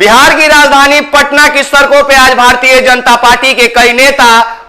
बिहार की राजधानी पटना की सड़कों पे आज भारतीय जनता पार्टी के कई नेता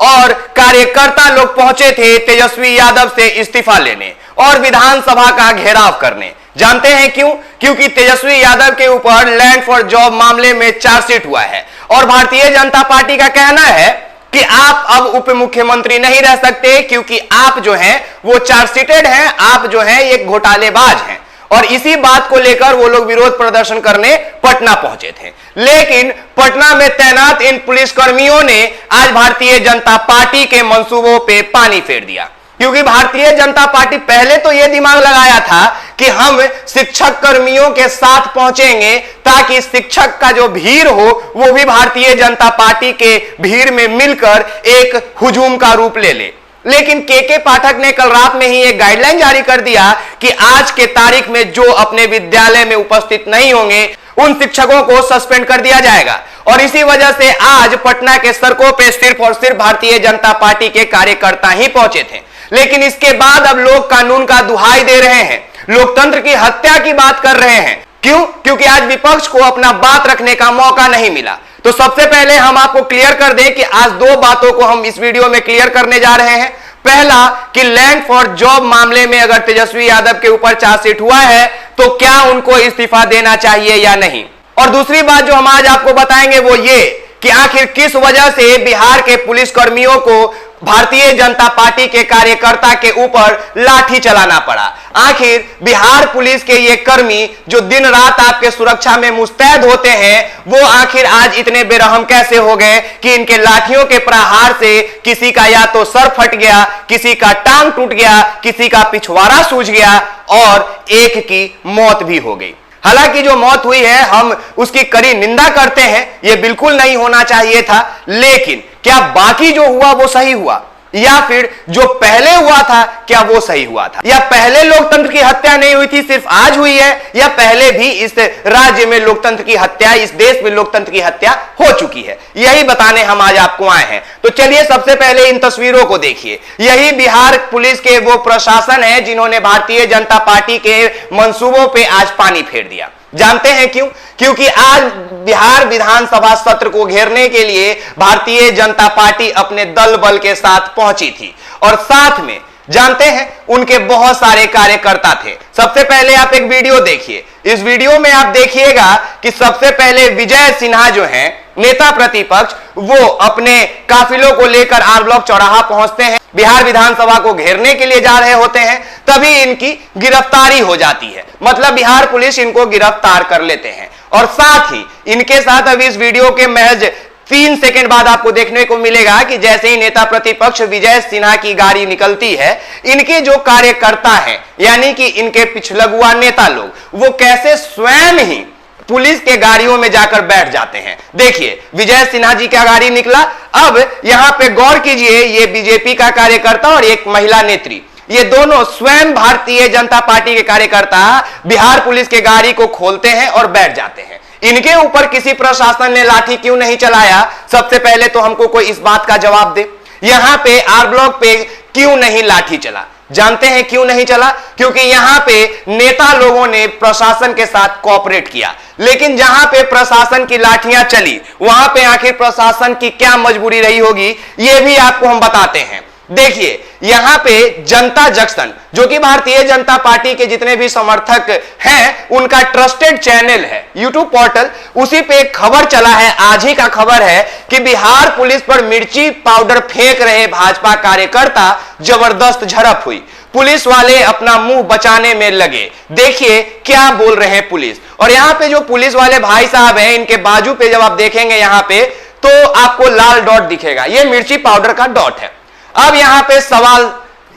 और कार्यकर्ता लोग पहुंचे थे तेजस्वी यादव से इस्तीफा लेने और विधानसभा का घेराव करने। जानते हैं क्यों? क्योंकि तेजस्वी यादव के ऊपर लैंड फॉर जॉब मामले में चार्जशीट हुआ है और भारतीय जनता पार्टी का कहना है कि आप अब उप मुख्यमंत्री नहीं रह सकते क्योंकि आप जो हैं वो चार्जशीटेड हैं, आप जो हैं एक घोटालेबाज हैं। और इसी बात को लेकर वो लोग विरोध प्रदर्शन करने पटना पहुंचे थे। लेकिन पटना में तैनात इन पुलिसकर्मियों ने आज भारतीय जनता पार्टी के मंसूबों पे पानी फेर दिया, क्योंकि भारतीय जनता पार्टी पहले तो यह दिमाग लगाया था कि हम शिक्षक कर्मियों के साथ पहुंचेंगे ताकि शिक्षक का जो भीड़ हो वो भी भारतीय जनता पार्टी के भीड़ में मिलकर एक हुजूम का रूप ले ले। लेकिन के पाठक ने कल रात में ही एक गाइडलाइन जारी कर दिया कि आज के तारीख में जो अपने विद्यालय में उपस्थित नहीं होंगे उन शिक्षकों को सस्पेंड कर दिया जाएगा। और इसी वजह से आज पटना के सड़कों पे सिर्फ और सिर्फ भारतीय जनता पार्टी के कार्यकर्ता ही पहुंचे थे। लेकिन इसके बाद अब लोग कानून का दुहाई दे रहे हैं, लोकतंत्र की हत्या की बात कर रहे हैं। क्यों? क्योंकि आज विपक्ष को अपना बात रखने का मौका नहीं मिला। तो सबसे पहले हम आपको क्लियर कर दें कि आज दो बातों को हम इस वीडियो में क्लियर करने जा रहे हैं। पहला कि लैंड फॉर जॉब मामले में अगर तेजस्वी यादव के ऊपर चार्जशीट हुआ है तो क्या उनको इस्तीफा देना चाहिए या नहीं। और दूसरी बात जो हम आज आपको बताएंगे वो ये कि आखिर किस वजह से बिहार के पुलिसकर्मियों को भारतीय जनता पार्टी के कार्यकर्ता के ऊपर लाठी चलाना पड़ा। आखिर बिहार पुलिस के ये कर्मी जो दिन रात आपके सुरक्षा में मुस्तैद होते हैं वो आखिर आज इतने बेरहम कैसे हो गए कि इनके लाठियों के प्रहार से किसी का या तो सर फट गया, किसी का टांग टूट गया, किसी का पिछवाड़ा सूज गया और एक की मौत भी हो गई। हालांकि जो मौत हुई है हम उसकी कड़ी निंदा करते हैं, यह बिल्कुल नहीं होना चाहिए था। लेकिन क्या बाकी जो हुआ वो सही हुआ या फिर जो पहले हुआ था क्या वो सही हुआ था? या पहले लोकतंत्र की हत्या नहीं हुई थी, सिर्फ आज हुई है, या पहले भी इस राज्य में लोकतंत्र की हत्या, इस देश में लोकतंत्र की हत्या हो चुकी है? यही बताने हम आज आपको आए हैं। तो चलिए सबसे पहले इन तस्वीरों को देखिए। यही बिहार पुलिस के वो प्रशासन है जिन्होंने भारतीय जनता पार्टी के मंसूबों पे आज पानी फेर दिया। जानते हैं क्यों? क्योंकि आज बिहार विधानसभा सत्र को घेरने के लिए भारतीय जनता पार्टी अपने दल बल के साथ पहुंची थी और साथ में जानते हैं उनके बहुत सारे कार्यकर्ता थे। सबसे पहले आप एक वीडियो देखिए। इस वीडियो में आप देखिएगा कि सबसे पहले विजय सिन्हा जो हैं नेता प्रतिपक्ष, वो अपने काफिलों को लेकर आर ब्लॉक चौराहा पहुंचते हैं, बिहार विधानसभा को घेरने के लिए जा रहे होते हैं, तभी इनकी गिरफ्तारी हो जाती है। मतलब बिहार पुलिस इनको गिरफ्तार कर लेते हैं। और साथ ही इनके साथ अभी इस वीडियो के महज 3 सेकंड बाद आपको देखने को मिलेगा कि जैसे ही नेता प्रतिपक्ष विजय सिन्हा की गाड़ी निकलती है, इनके जो कार्यकर्ता हैं यानी कि इनके पिछलगुआ नेता लोग, वो कैसे स्वयं ही पुलिस के गाड़ियों में जाकर बैठ जाते हैं। देखिए विजय सिन्हा जी का गाड़ी निकला। अब यहां पे गौर कीजिए, ये बीजेपी का कार्यकर्ता और एक महिला नेत्री, ये दोनों स्वयं भारतीय जनता पार्टी के कार्यकर्ता बिहार पुलिस के गाड़ी को खोलते हैं और बैठ जाते हैं। इनके ऊपर किसी प्रशासन ने लाठी क्यों नहीं चलाया? सबसे पहले तो हमको कोई इस बात का जवाब दे। यहां पे आर ब्लॉक पे क्यों नहीं लाठी चला? जानते हैं क्यों नहीं चला? क्योंकि यहां पे नेता लोगों ने प्रशासन के साथ कोऑपरेट किया। लेकिन जहां पे प्रशासन की लाठियां चली वहां पे आखिर प्रशासन की क्या मजबूरी रही होगी, यह भी आपको हम बताते हैं। देखिए यहां पे जनता जंक्शन जो कि भारतीय जनता पार्टी के जितने भी समर्थक हैं उनका ट्रस्टेड चैनल है, यूट्यूब पोर्टल, उसी पे एक खबर चला है, आज ही का खबर है कि बिहार पुलिस पर मिर्ची पाउडर फेंक रहे भाजपा कार्यकर्ता, जबरदस्त झड़प हुई, पुलिस वाले अपना मुंह बचाने में लगे। देखिए क्या बोल रहे हैं पुलिस। और यहां पे जो पुलिस वाले भाई साहब हैं, इनके बाजू पे जब आप देखेंगे यहां पे तो आपको लाल डॉट दिखेगा, यह मिर्ची पाउडर का डॉट है। अब यहां पे सवाल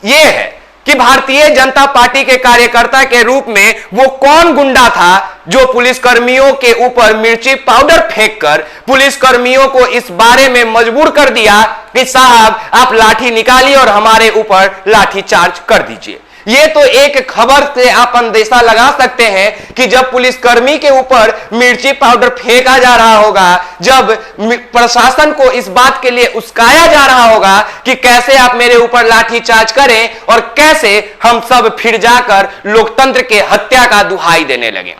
यह है कि भारतीय जनता पार्टी के कार्यकर्ता के रूप में वो कौन गुंडा था जो पुलिसकर्मियों के ऊपर मिर्ची पाउडर फेंककर पुलिसकर्मियों को इस बारे में मजबूर कर दिया कि साहब आप लाठी निकालिए और हमारे ऊपर लाठी चार्ज कर दीजिए। ये तो एक खबर से आप अंदेशा लगा सकते हैं कि जब पुलिसकर्मी के ऊपर मिर्ची पाउडर फेंका जा रहा होगा, जब प्रशासन को इस बात के लिए उस्काया जा रहा होगा कि कैसे आप मेरे ऊपर लाठी चार्ज करें और कैसे हम सब फिर जाकर लोकतंत्र के हत्या का दुहाई देने लगे।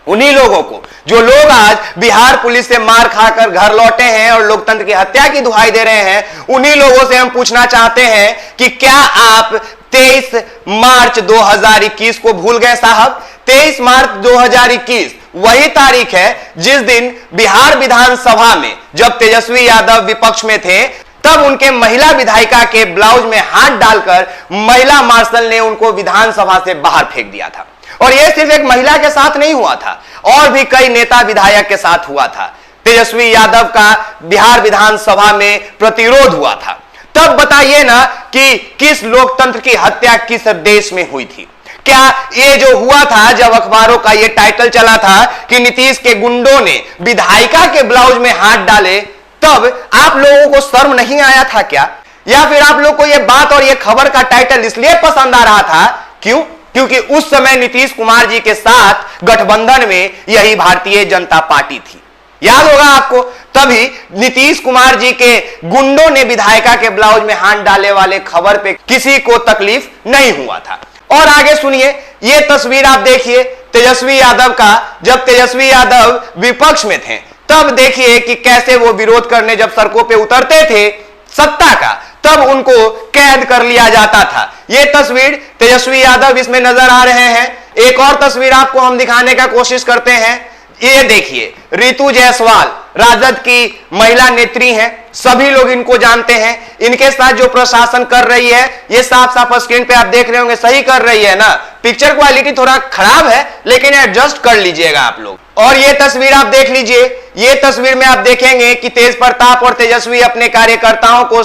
उन्हीं लोगों को, जो लोग आज बिहार पुलिस से मार खाकर घर लौटे हैं और लोकतंत्र की हत्या की दुहाई दे रहे हैं, उन्हीं लोगों से हम पूछना चाहते हैं कि क्या आप 23 मार्च 2021 को भूल गए साहब? 23 मार्च 2021 वही तारीख है जिस दिन बिहार विधानसभा में जब तेजस्वी यादव विपक्ष में थे, तब उनके महिला विधायिका के ब्लाउज में हाथ डालकर महिला मार्शल ने उनको विधानसभा से बाहर फेंक दिया था। और यह सिर्फ एक महिला के साथ नहीं हुआ था, और भी कई नेता विधायक के साथ हुआ था। तेजस्वी यादव का बिहार विधानसभा में प्रतिरोध हुआ था। तब बताइए ना कि किस लोकतंत्र की हत्या किस देश में हुई थी? क्या ये जो हुआ था, जब अखबारों का ये टाइटल चला था कि नीतीश के गुंडों ने विधायिका के ब्लाउज में हाथ डाले, तब आप लोगों को शर्म नहीं आया था क्या? या फिर आप लोग को ये बात और ये खबर का टाइटल इसलिए पसंद आ रहा था, क्यों? क्योंकि उस समय नीतीश कुमार जी के साथ गठबंधन में यही भारतीय जनता पार्टी थी। याद होगा आपको, तभी नीतीश कुमार जी के गुंडों ने विधायिका के ब्लाउज में हाथ डाले वाले खबर पे किसी को तकलीफ नहीं हुआ था। और आगे सुनिए, ये तस्वीर आप देखिए तेजस्वी यादव का, जब तेजस्वी यादव विपक्ष में थे, तब देखिए कि कैसे वो विरोध करने जब सड़कों पे उतरते थे सत्ता का, तब उनको कैद कर लिया जाता था। ये तस्वीर तेजस्वी यादव इसमें नजर आ रहे हैं। एक और तस्वीर आपको हम दिखाने का कोशिश करते हैं। ये देखिए, रितु जायसवाल राजद की महिला नेत्री हैं, सभी लोग इनको जानते हैं। इनके साथ जो प्रशासन कर रही है, ये साफ साफ स्क्रीन पे आप देख रहे होंगे, सही कर रही है ना। पिक्चर क्वालिटी थोड़ा खराब है, लेकिन एडजस्ट कर लीजिएगा आप लोग। और ये तस्वीर आप देख लीजिए, ये तस्वीर में आप देखेंगे कि तेज प्रताप और तेजस्वी अपने कार्यकर्ताओं को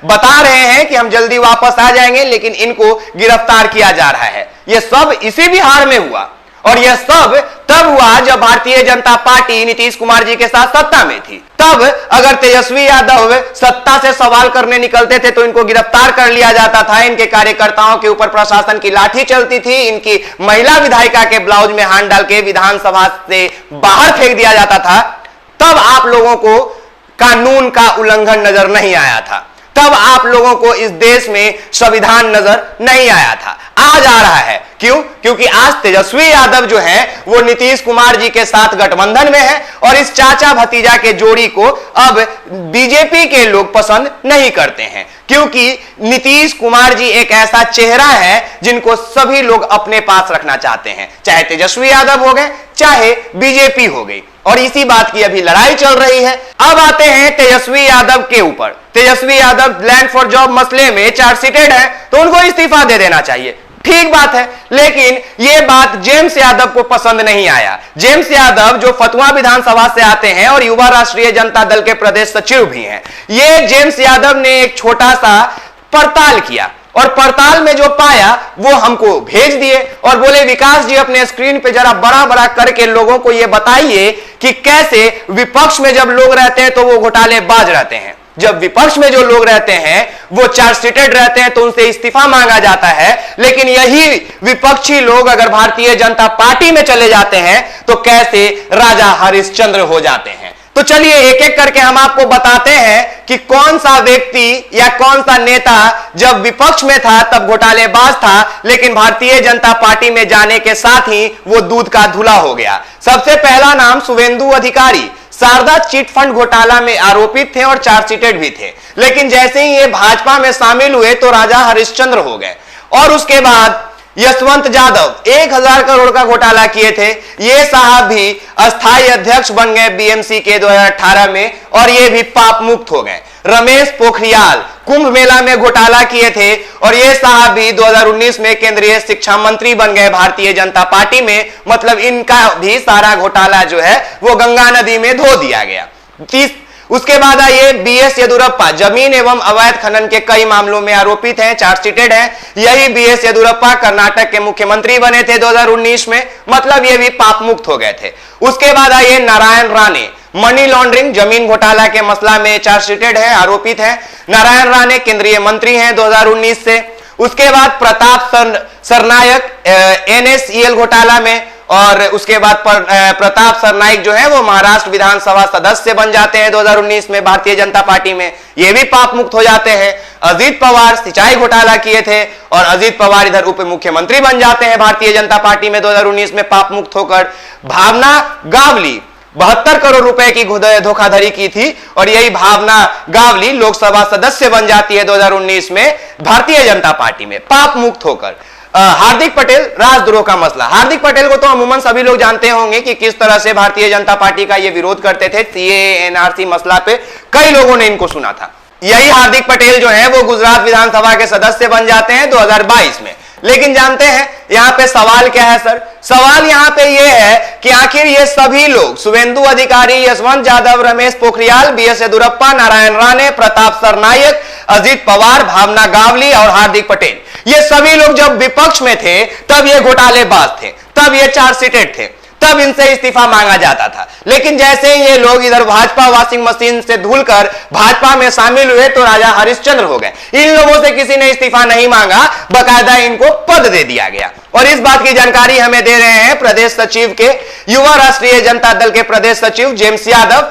बता रहे हैं कि हम जल्दी वापस आ जाएंगे, लेकिन इनको गिरफ्तार किया जा रहा है। यह सब इसी बिहार में हुआ, और यह सब तब हुआ जब भारतीय जनता पार्टी नीतीश कुमार जी के साथ सत्ता में थी। तब अगर तेजस्वी यादव सत्ता से सवाल करने निकलते थे तो इनको गिरफ्तार कर लिया जाता था, इनके कार्यकर्ताओं के ऊपर प्रशासन की लाठी चलती थी, इनकी महिला विधायिका के ब्लाउज में हाथ डाल के विधानसभा से बाहर फेंक दिया जाता था। तब आप लोगों को कानून का उल्लंघन नजर नहीं आया था, तब आप लोगों को इस देश में संविधान नजर नहीं आया था। आज आ रहा है, क्यों? क्योंकि आज तेजस्वी यादव जो है वो नीतीश कुमार जी के साथ गठबंधन में है, और इस चाचा भतीजा के जोड़ी को अब बीजेपी के लोग पसंद नहीं करते हैं, क्योंकि नीतीश कुमार जी एक ऐसा चेहरा है जिनको सभी लोग अपने पास रखना चाहते हैं, चाहे तेजस्वी यादव हो गए, चाहे बीजेपी हो गई। और इसी बात की अभी लड़ाई चल रही है। अब आते हैं तेजस्वी यादव के ऊपर। Tejashwi Yadav land for job मसले में चार्जशीटेड है, तो उनको इस्तीफा दे देना चाहिए, ठीक बात है। लेकिन यह बात जेम्स यादव को पसंद नहीं आया। जेम्स यादव जो फतुहा विधानसभा से आते हैं और युवा राष्ट्रीय जनता दल के प्रदेश सचिव भी हैं, ये जेम्स यादव ने एक छोटा सा पड़ताल किया, और पड़ताल में जो पाया वो हमको भेज दिए और बोले, विकास जी अपने स्क्रीन पे जरा बड़ा बड़ा करके लोगों को ये बताइए कि कैसे विपक्ष में जब लोग रहते हैं तो वो घोटालेबाज रहते हैं, जब विपक्ष में जो लोग रहते हैं वो चार्जशीटेड रहते हैं तो उनसे इस्तीफा मांगा जाता है, लेकिन यही विपक्षी लोग अगर भारतीय जनता पार्टी में चले जाते हैं तो कैसे राजा हरिश्चंद्र हो जाते हैं। तो चलिए एक एक करके हम आपको बताते हैं कि कौन सा व्यक्ति या कौन सा नेता जब विपक्ष में था तब घोटालेबाज था, लेकिन भारतीय जनता पार्टी में जाने के साथ ही वो दूध का धुला हो गया। सबसे पहला नाम शुभेंदु अधिकारी, शारदा चिट फंड घोटाला में आरोपित थे और चार्जशीटेड भी थे, लेकिन जैसे ही ये भाजपा में शामिल हुए तो राजा हरिश्चंद्र हो गए। और उसके बाद यशवंत यादव 1000 करोड़ का घोटाला किए थे, ये साहब भी अस्थायी अध्यक्ष बन गए बीएमसी के 2018 में, और ये भी पाप मुक्त हो गए। रमेश पोखरियाल कुंभ मेला में घोटाला किए थे, और ये साहब भी 2019 में केंद्रीय शिक्षा मंत्री बन गए भारतीय जनता पार्टी में, मतलब इनका भी सारा घोटाला जो है वो गंगा नदी में धो दिया गया। उसके बाद आइए बीएस येदियुरप्पा, जमीन एवं अवैध खनन के कई मामलों में आरोपित हैं, चार्जशीटेड हैं। यही बीएस येदियुरप्पा कर्नाटक के मुख्यमंत्री बने थे 2019 में, मतलब ये भी पाप मुक्त हो गए थे। उसके बाद आइए नारायण राणे, मनी लॉन्ड्रिंग जमीन घोटाला के मसला में चार्जशीटेड है, आरोपित है। नारायण राणे केंद्रीय मंत्री हैं 2019 से। उसके बाद प्रताप सरनायक एनएसईएल घोटाला में, और उसके बाद प्रताप सरनाइक जो है वो महाराष्ट्र विधानसभा सदस्य बन जाते हैं 2019 में भारतीय जनता पार्टी में, ये भी पाप मुक्त हो जाते हैं। अजीत पवार सिंचाई घोटाला किए थे और अजीत पवार इधर उप मुख्यमंत्री बन जाते हैं भारतीय जनता पार्टी में 2019 में पाप मुक्त होकर। भावना गावली 72 करोड़ रुपए की धोखाधड़ी की थी और यही भावना गावली लोकसभा सदस्य बन जाती है 2019 में भारतीय जनता पार्टी में पाप मुक्त होकर। हार्दिक पटेल राजद्रोह का मसला, हार्दिक पटेल को तो अमूमन सभी लोग जानते होंगे कि किस तरह से भारतीय जनता पार्टी का ये विरोध करते थे। सीएए एनआरसी मसला पे कई लोगों ने इनको सुना था। यही हार्दिक पटेल जो है वो गुजरात विधानसभा के सदस्य बन जाते हैं 2022 में। लेकिन जानते हैं यहां पे सवाल क्या है सर? सवाल यहां पे ये है कि आखिर ये सभी लोग शुभेंदु अधिकारी, यशवंत यादव, रमेश पोखरियाल, बीएस येदियुरप्पा, नारायण राणे, प्रताप सरनायक, अजीत पवार, भावना गावली और हार्दिक पटेल, ये सभी लोग जब विपक्ष में थे तब ये घोटालेबाज थे, तब ये चार्जशीटेड थे, तब इनसे इस्तीफा मांगा जाता था। लेकिन जैसे ही ये लोग इधर भाजपा वॉशिंग मशीन से धुलकर भाजपा में शामिल हुए तो राजा हरिश्चंद्र हो गए। इन लोगों से किसी ने इस्तीफा नहीं मांगा, बकायदा इनको पद दे दिया गया। और इस बात की जानकारी हमें दे रहे हैं प्रदेश सचिव के, युवा राष्ट्रीय जनता दल के प्रदेश सचिव जेम्स यादव,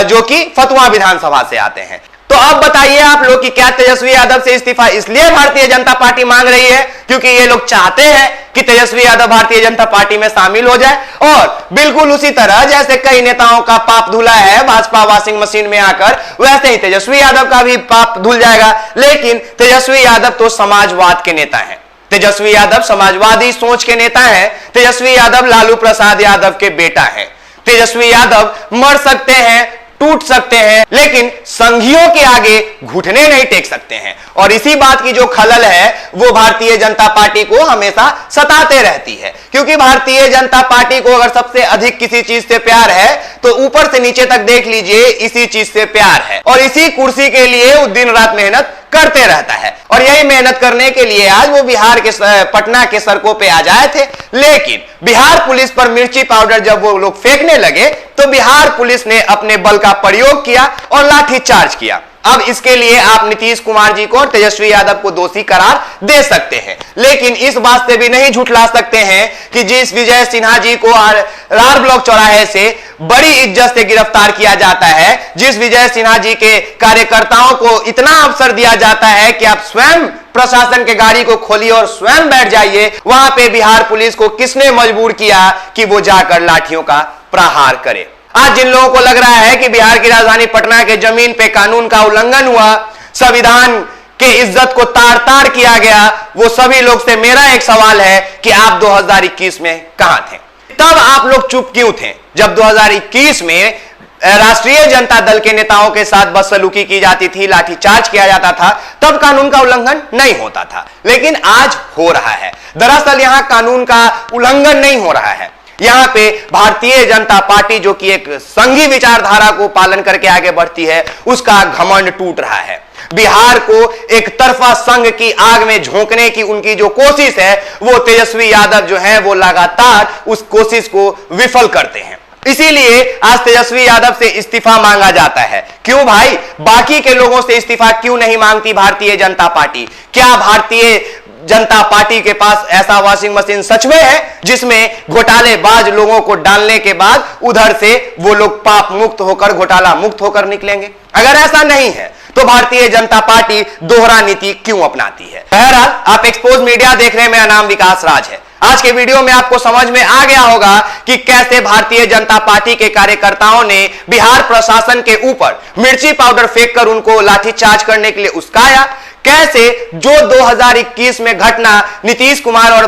जो कि फतुहा विधानसभा से आते हैं। तो अब बताइए आप लोग कि क्या तेजस्वी यादव से इस्तीफा इसलिए भारतीय जनता पार्टी मांग रही है क्योंकि ये लोग चाहते हैं कि तेजस्वी यादव भारतीय जनता पार्टी में शामिल हो जाए? और बिल्कुल उसी तरह जैसे कई नेताओं का पाप धुला है भाजपा वॉशिंग मशीन में आकर, वैसे ही तेजस्वी यादव का भी पाप धुल जाएगा। लेकिन तेजस्वी यादव तो समाजवाद के नेता हैं, तेजस्वी यादव समाजवादी सोच के नेता हैं, तेजस्वी यादव लालू प्रसाद यादव के बेटा हैं। तेजस्वी यादव मर सकते हैं, टूट सकते हैं, लेकिन संघियों के आगे घुटने नहीं टेक सकते हैं। और इसी बात की जो खलल है वो भारतीय जनता पार्टी को हमेशा सताते रहती है, क्योंकि भारतीय जनता पार्टी को अगर सबसे अधिक किसी चीज से प्यार है तो ऊपर से नीचे तक देख लीजिए इसी चीज से प्यार है और इसी कुर्सी के लिए वो दिन रात मेहनत करते रहता है। और यही मेहनत करने के लिए आज वो बिहार के पटना के सड़कों पे आ जाए थे। लेकिन बिहार पुलिस पर मिर्ची पाउडर जब वो लोग फेंकने लगे तो बिहार पुलिस ने अपने बल का प्रयोग किया और लाठीचार्ज किया। अब इसके लिए आप नीतीश कुमार जी को और तेजस्वी यादव को दोषी करार दे सकते हैं, लेकिन इस बात से भी नहीं झुठला सकते हैं कि जिस विजय सिन्हा जी को रार ब्लॉक चौराहे से बड़ी इज्जत से गिरफ्तार किया जाता है, जिस विजय सिन्हा जी के कार्यकर्ताओं को इतना अवसर दिया जाता है कि आप स्वयं प्रशासन के गाड़ी को खोलिए और स्वयं बैठ जाइए, वहां पे बिहार पुलिस को किसने मजबूर किया कि वो जाकर लाठियों का प्रहार करे? आज जिन लोगों को लग रहा है कि बिहार की राजधानी पटना के जमीन पे कानून का उल्लंघन हुआ, संविधान के इज्जत को तार तार किया गया, वो सभी लोग से मेरा एक सवाल है कि आप 2021 में कहां थे? तब आप लोग चुप क्यों थे जब 2021 में राष्ट्रीय जनता दल के नेताओं के साथ बदसलूकी की जाती थी, लाठीचार्ज किया जाता था, तब कानून का उल्लंघन नहीं होता था। लेकिन आज हो रहा है। दरअसल यहां कानून का उल्लंघन नहीं हो रहा है, यहां पे भारतीय जनता पार्टी जो कि एक संघी विचारधारा को पालन करके आगे बढ़ती है, उसका घमंड टूट रहा है। बिहार को एक तरफा संघ की आग में झोंकने की उनकी जो कोशिश है, वो तेजस्वी यादव जो है वो लगातार उस कोशिश को विफल करते हैं। इसीलिए आज तेजस्वी यादव से इस्तीफा मांगा जाता है। क्यों भाई? बाकी के लोगों से इस्तीफा क्यों नहीं मांगती भारतीय जनता पार्टी? क्या भारतीय जनता पार्टी के पास ऐसा वॉशिंग मशीन सच में है जिसमें घोटालेबाज लोगों को डालने के बाद उधर से वो लोग पाप मुक्त होकर, घोटाला मुक्त होकर निकलेंगे? अगर ऐसा नहीं है तो भारतीय जनता पार्टी दोहरा नीति क्यों अपनाती है? बहरहाल आप एक्सपोज मीडिया देख रहे हैं, मेरा नाम विकास राज है। आज के वीडियो में आपको समझ में आ गया होगा कि कैसे भारतीय जनता पार्टी के कार्यकर्ताओं ने बिहार प्रशासन के ऊपर मिर्ची पाउडर फेंककर उनको लाठीचार्ज करने के लिए उस्काया, कैसे जो 2021 में घटना नीतीश कुमार और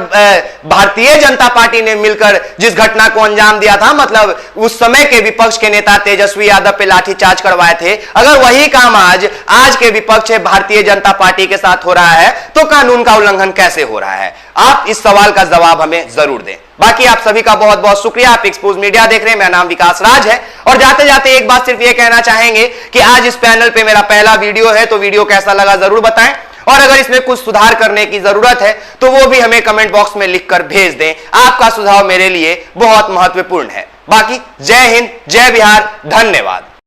भारतीय जनता पार्टी ने मिलकर जिस घटना को अंजाम दिया था, मतलब उस समय के विपक्ष के नेता तेजस्वी यादव पे लाठीचार्ज करवाए थे, अगर वही काम आज के विपक्ष भारतीय जनता पार्टी के साथ हो रहा है तो कानून का उल्लंघन कैसे हो रहा है? आप इस सवाल का जवाब हमें जरूर दें। बाकी आप सभी का बहुत बहुत शुक्रिया। आप एक्सपोज मीडिया देख रहे हैं, मेरा नाम विकास राज है। और जाते जाते एक बात सिर्फ ये कहना चाहेंगे कि आज इस पैनल पे मेरा पहला वीडियो है, तो वीडियो कैसा लगा जरूर बताएं, और अगर इसमें कुछ सुधार करने की जरूरत है तो वो भी हमें कमेंट बॉक्स में लिखकर भेज दें। आपका सुझाव मेरे लिए बहुत महत्वपूर्ण है। बाकी जय हिंद, जय बिहार, धन्यवाद।